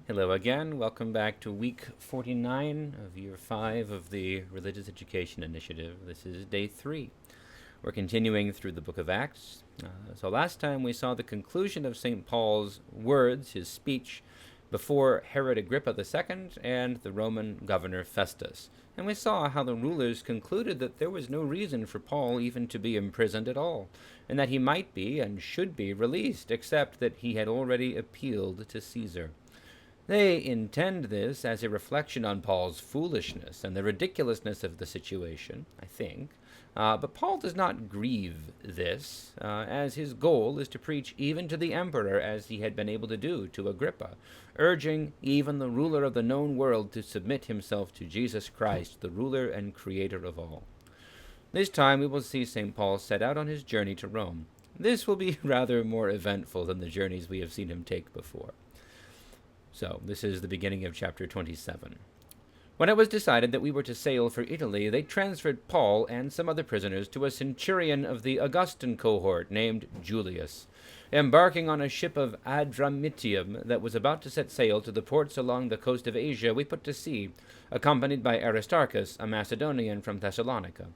Hello again. Welcome back to week 49 of year 5 of the Religious Education Initiative. This is day 3. We're continuing through the book of Acts. So last time we saw the conclusion of St. Paul's words, his speech, before Herod Agrippa II and the Roman governor Festus. And we saw how the rulers concluded that there was no reason for Paul even to be imprisoned at all, and that he might be and should be released, except that he had already appealed to Caesar. They intend this as a reflection on Paul's foolishness and the ridiculousness of the situation, I think. But Paul does not grieve this, as his goal is to preach even to the emperor, as he had been able to do to Agrippa, urging even the ruler of the known world to submit himself to Jesus Christ, the ruler and creator of all. This time we will see St. Paul set out on his journey to Rome. This will be rather more eventful than the journeys we have seen him take before. So, this is the beginning of chapter 27. When it was decided that we were to sail for Italy, they transferred Paul and some other prisoners to a centurion of the Augustan cohort named Julius. Embarking on a ship of Adramyttium that was about to set sail to the ports along the coast of Asia, we put to sea, accompanied by Aristarchus, a Macedonian from Thessalonica.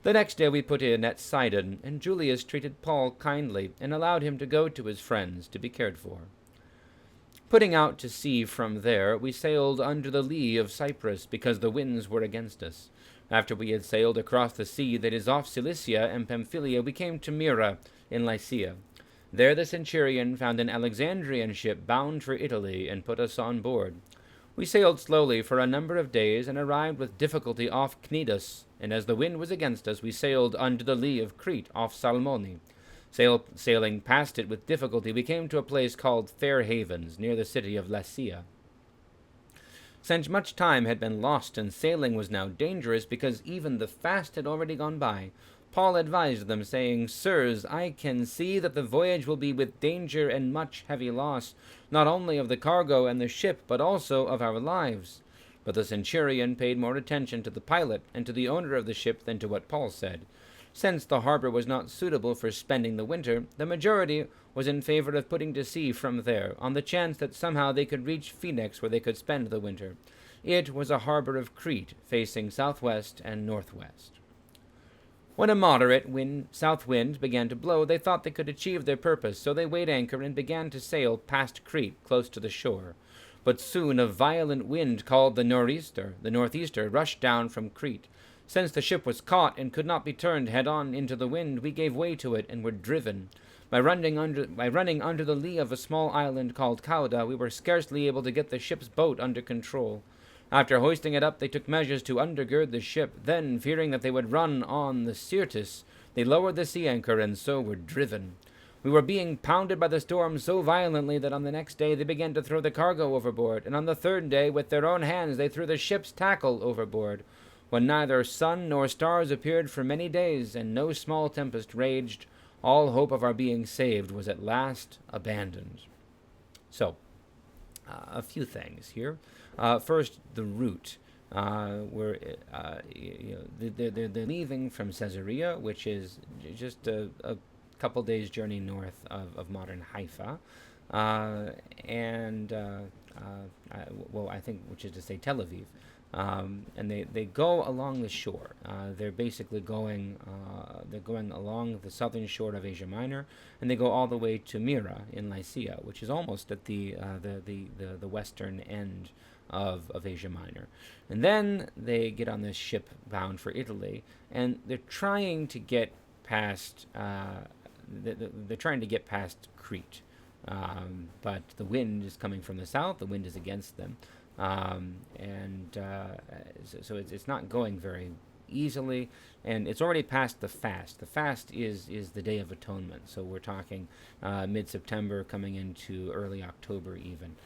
The next day we put in at Sidon, and Julius treated Paul kindly and allowed him to go to his friends to be cared for. Putting out to sea from there, we sailed under the lee of Cyprus, because the winds were against us. After we had sailed across the sea that is off Cilicia and Pamphylia, we came to Myra in Lycia. There the centurion found an Alexandrian ship bound for Italy, and put us on board. We sailed slowly for a number of days, and arrived with difficulty off Cnidus, and as the wind was against us, we sailed under the lee of Crete off Salmone. Sailing past it with difficulty, we came to a place called Fair Havens, near the city of Lasea. Since much time had been lost and sailing was now dangerous, because even the fast had already gone by, Paul advised them, saying, "Sirs, I can see that the voyage will be with danger and much heavy loss, not only of the cargo and the ship, but also of our lives." But the centurion paid more attention to the pilot and to the owner of the ship than to what Paul said. Since the harbor was not suitable for spending the winter, the majority was in favor of putting to sea from there, on the chance that somehow they could reach Phoenix, where they could spend the winter. It was a harbor of Crete, facing southwest and northwest. When a moderate south wind began to blow, they thought they could achieve their purpose, so they weighed anchor and began to sail past Crete, close to the shore. But soon a violent wind called the northeaster, rushed down from Crete. Since the ship was caught and could not be turned head-on into the wind, we gave way to it and were driven. By running under the lee of a small island called Cauda, we were scarcely able to get the ship's boat under control. After hoisting it up, they took measures to undergird the ship. Then, fearing that they would run on the Syrtis, they lowered the sea anchor, and so were driven. We were being pounded by the storm so violently that on the next day they began to throw the cargo overboard, and on the third day, with their own hands, they threw the ship's tackle overboard. When neither sun nor stars appeared for many days, and no small tempest raged, all hope of our being saved was at last abandoned. So, a few things here. First, the route. They're leaving from Caesarea, which is just a couple days' journey north of modern Haifa, I think, which is to say Tel Aviv. And they go along the shore. They're basically going along the southern shore of Asia Minor, and they go all the way to Myra in Lycia, which is almost at the western end of Asia Minor. And then they get on this ship bound for Italy, and they're trying to get past Crete, but the wind is coming from the south. The wind is against them. So it's not going very easily, and it's already past the fast. The fast is the Day of Atonement, so we're talking mid-September coming into early October even.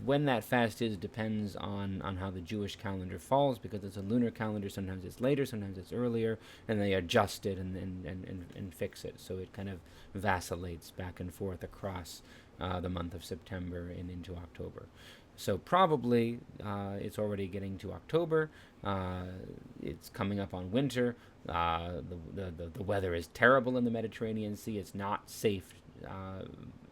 When that fast is depends on how the Jewish calendar falls, because it's a lunar calendar. Sometimes it's later, sometimes it's earlier, and they adjust it and fix it, so it kind of vacillates back and forth across the month of September and into October. So probably it's already getting to October. It's coming up on winter. The weather is terrible in the Mediterranean Sea. It's not safe.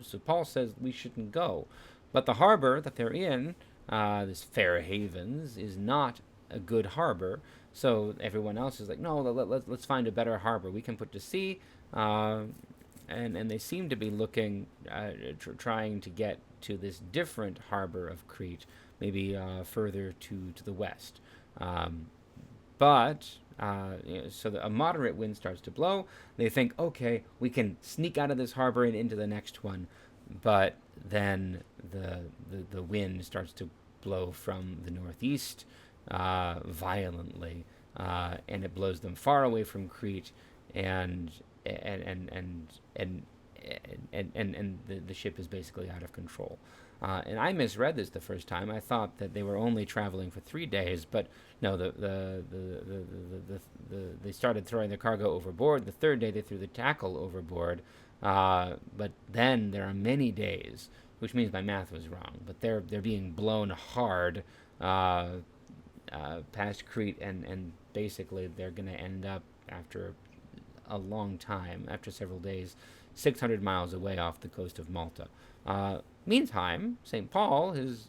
So Paul says we shouldn't go. But the harbor that they're in, this Fair Havens, is not a good harbor. So everyone else is like, no, let's find a better harbor we can put to sea. And they seem to be looking, trying to get to this different harbor of Crete, maybe further to the west. Um, but so a moderate wind starts to blow. They think, okay, we can sneak out of this harbor and into the next one. But then the wind starts to blow from the northeast violently, and it blows them far away from Crete, and and and and and and the ship is basically out of control. And I misread this the first time. I thought that they were only traveling for 3 days, but no, they started throwing their cargo overboard. The third day, they threw the tackle overboard. But then there are many days, which means my math was wrong. But they're being blown hard past Crete, and basically they're going to end up after a long time, after several days, 600 miles away off the coast of Malta. Meantime, St. Paul is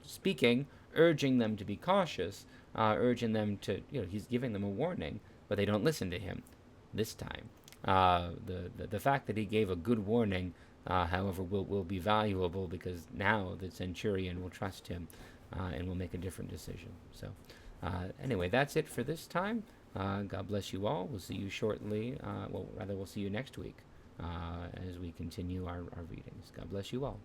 speaking, urging them to be cautious, urging them to, he's giving them a warning, but they don't listen to him this time. The fact that he gave a good warning, however, will be valuable, because now the centurion will trust him and will make a different decision. So anyway, that's it for this time. God bless you all. We'll see you shortly. We'll see you next week as we continue our readings. God bless you all.